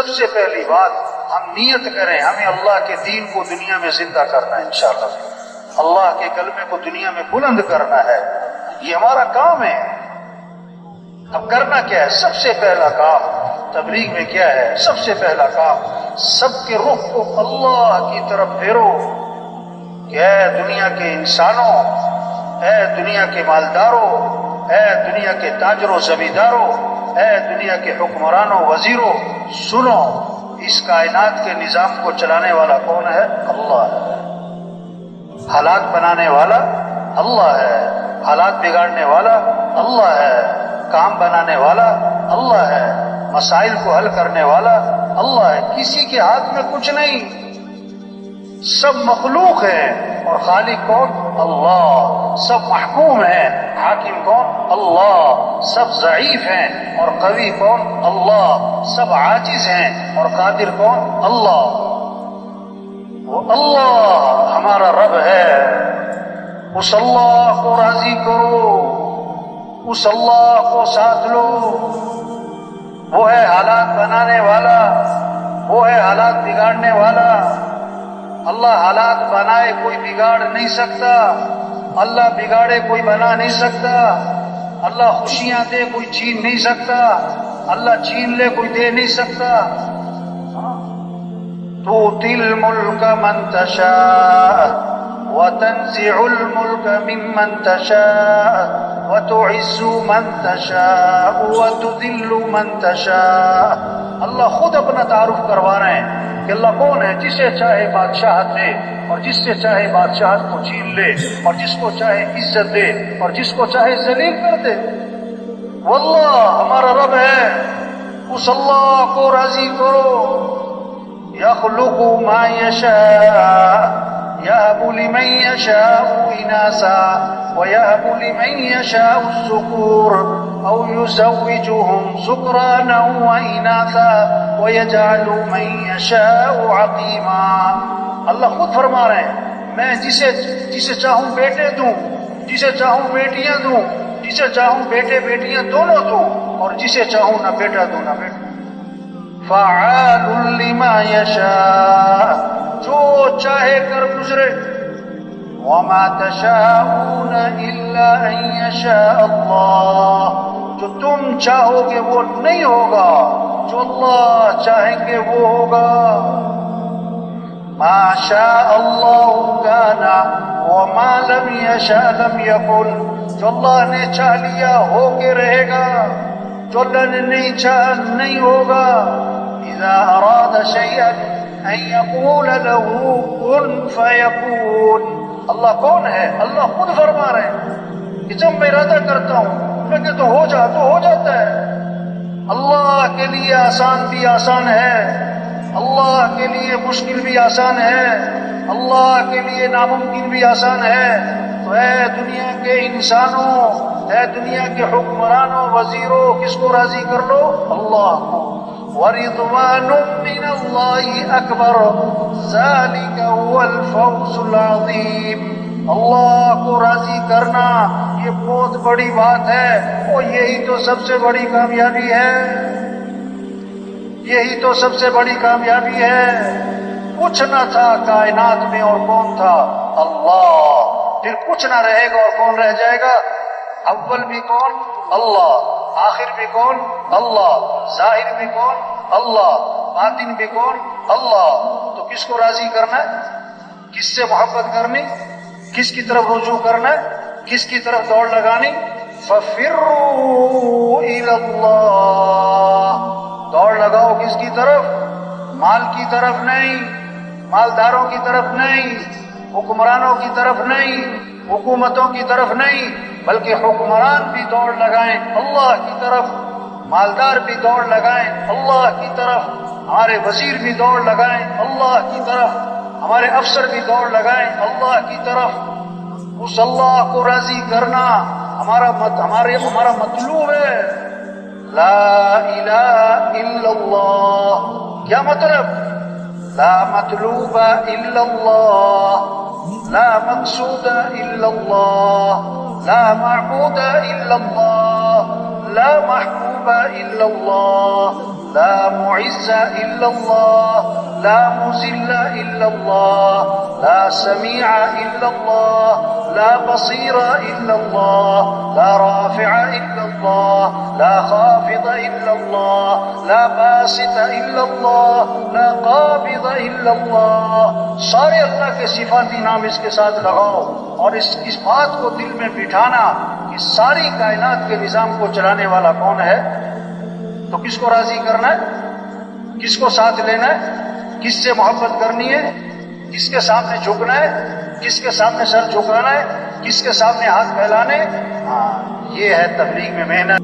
سب سے پہلی بات ہم نیت کریں ہمیں اللہ کے دین کو دنیا میں زندہ کرنا ہے، انشاءاللہ اللہ کے کلمے کو دنیا میں بلند کرنا ہے، یہ ہمارا کام ہے۔ اب کرنا کیا ہے؟ سب سے پہلا کام تبلیغ میں کیا ہے؟ سب سے پہلا کام سب کے رخ کو اللہ کی طرف پھیرو کہ اے دنیا کے انسانوں، اے دنیا کے مالداروں، اے دنیا کے تاجروں زمینداروں، اے دنیا کے حکمرانوں وزیروں، سنو، اس کائنات کے نظام کو چلانے والا کون ہے؟ اللہ ہے۔ حالات بنانے والا اللہ ہے، حالات بگاڑنے والا اللہ ہے، کام بنانے والا اللہ ہے، مسائل کو حل کرنے والا اللہ ہے۔ کسی کے ہاتھ میں کچھ نہیں، سب مخلوق ہیں اور خالق کون؟ اللہ۔ سب محکوم ہیں، حاکم کون؟ اللہ۔ سب ضعیف ہیں اور قوی کون؟ اللہ۔ سب عاجز ہیں اور قادر کون؟ اللہ۔ وہ اللہ ہمارا رب ہے، اس اللہ کو راضی کرو، اس اللہ کو ساتھ لو، وہ ہے حالات بنانے والا، وہ ہے حالات بگاڑنے والا۔ اللہ حالات بنائے کوئی بگاڑ نہیں سکتا، اللہ بگاڑے کوئی بنا نہیں سکتا، اللہ خوشیاں دے کوئی چھین نہیں سکتا، اللہ چھین لے کوئی دے نہیں سکتا۔ تؤتی الملک من تشاء وتنزع الملک ممن تشاء وتعز من تشاء وتذل من تشاء۔ اللہ خود اپنا تعارف کروا رہے ہیں کہ اللہ کون ہے؟ جسے چاہے بادشاہت دے اور جس سے چاہے بادشاہت کو چھین لے، اور جس کو چاہے عزت دے اور جس کو چاہے ذلیل کر دے۔ واللہ ہمارا رب ہے، اس اللہ کو راضی کرو۔ یخلق ما یشاء یهب لمن یشاء اناثا ویهب لمن یشاء الذکور او یزوجهم ذکرانا واناثا ویجعل من یشاء عقیما۔ اللہ خود فرما رہے ہیں میں جسے چاہوں بیٹے دوں، جسے چاہوں بیٹیاں دوں، جسے چاہوں بیٹے بیٹیاں دونوں دوں، اور جسے چاہوں نہ بیٹا دوں نہ بیٹا۔ فعال لما یشاء، جو چاہے کر گزرے۔ وما تشاءون الا ان یشاء اللہ، جو تم چاہو گے وہ نہیں ہوگا، جو اللہ چاہیں گے وہ ہوگا۔ ما شاء اللہ کان وما لم یشاء لم یکن، جو اللہ نے چاہ لیا ہو کے رہے گا، جو اللہ نے نہیں چاہا نہیں ہوگا۔ اذا اراد شیئا ان یقول له کن فیکون۔ اللہ کون ہے؟ اللہ خود فرما رہے ہیں کہ جب میں ارادہ کرتا ہوں میں کہتا ہوں ہو جا تو ہو جاتا ہے۔ اللہ کے لیے آسان بھی آسان ہے، اللہ کے لیے مشکل بھی آسان ہے، اللہ کے لیے ناممکن بھی آسان ہے۔ تو اے دنیا کے انسانوں، اے دنیا کے حکمرانوں وزیروں، کس کو راضی کر لو؟ اللہ کو۔ وَرِضْوَانٌ مِّنَ اللَّهِ أَكْبَرُ ذَلِكَ هُوَ الْفَوْزُ الْعَظِيمُ۔ اللہ کو راضی کرنا یہ بہت بڑی بات ہے، اور یہی تو سب سے بڑی کامیابی ہے، یہی تو سب سے بڑی کامیابی ہے۔ کچھ نہ تھا کائنات میں اور کون تھا؟ اللہ۔ پھر کچھ نہ رہے گا اور کون رہ جائے گا؟ اول بھی کون؟ اللہ۔ آخر بھی کون؟ اللہ۔ ظاہر بھی کون؟ اللہ۔ باطن بھی کون؟ اللہ۔ تو کس کو راضی کرنا ہے؟ کس سے محبت کرنی؟ کس کی طرف رجوع کرنا ہے؟ کس کی طرف دوڑ لگانی؟ فَفِرُّوا إِلَى اللَّهِ، دوڑ لگاؤ کس کی طرف؟ مال کی طرف نہیں، مالداروں کی طرف نہیں، حکمرانوں کی طرف نہیں، حکومتوں کی طرف نہیں، بلکہ حکمران بھی دوڑ لگائیں اللہ کی طرف، مالدار بھی دوڑ لگائیں اللہ کی طرف، ہمارے وزیر بھی دوڑ لگائیں اللہ کی طرف، ہمارے افسر بھی دوڑ لگائیں اللہ کی طرف۔ اس اللہ کو راضی کرنا ہمارا مطلوب ہے۔ لا الہ الا اللہ، کیا مطلب؟ لا مطلوب الا اللہ، لا مقصود الا اللہ، لا معبود الا اللہ، لا محبوب الا اللہ، لا معز الا اللہ، لا مذل الا اللہ، لا سمیع الا اللہ، لا بصیر الا اللہ، لا رافع الا اللہ، لا خافض الا اللہ، لا باسط الا اللہ، لا قابض الا اللہ. سارے اللہ کے صفاتی نام اس کے ساتھ لگاؤ اور اس بات کو دل میں بٹھانا کہ ساری کائنات کے نظام کو چلانے والا کون ہے. تو کس کو راضی کرنا ہے، کس کو ساتھ لینا ہے، کس سے محبت کرنی ہے، کس کے سامنے جھکنا ہے، کس کے سامنے سر جھکانا ہے، کس کے سامنے ہاتھ پھیلانے. ہاں، یہ ہے تبلیغ میں محنت.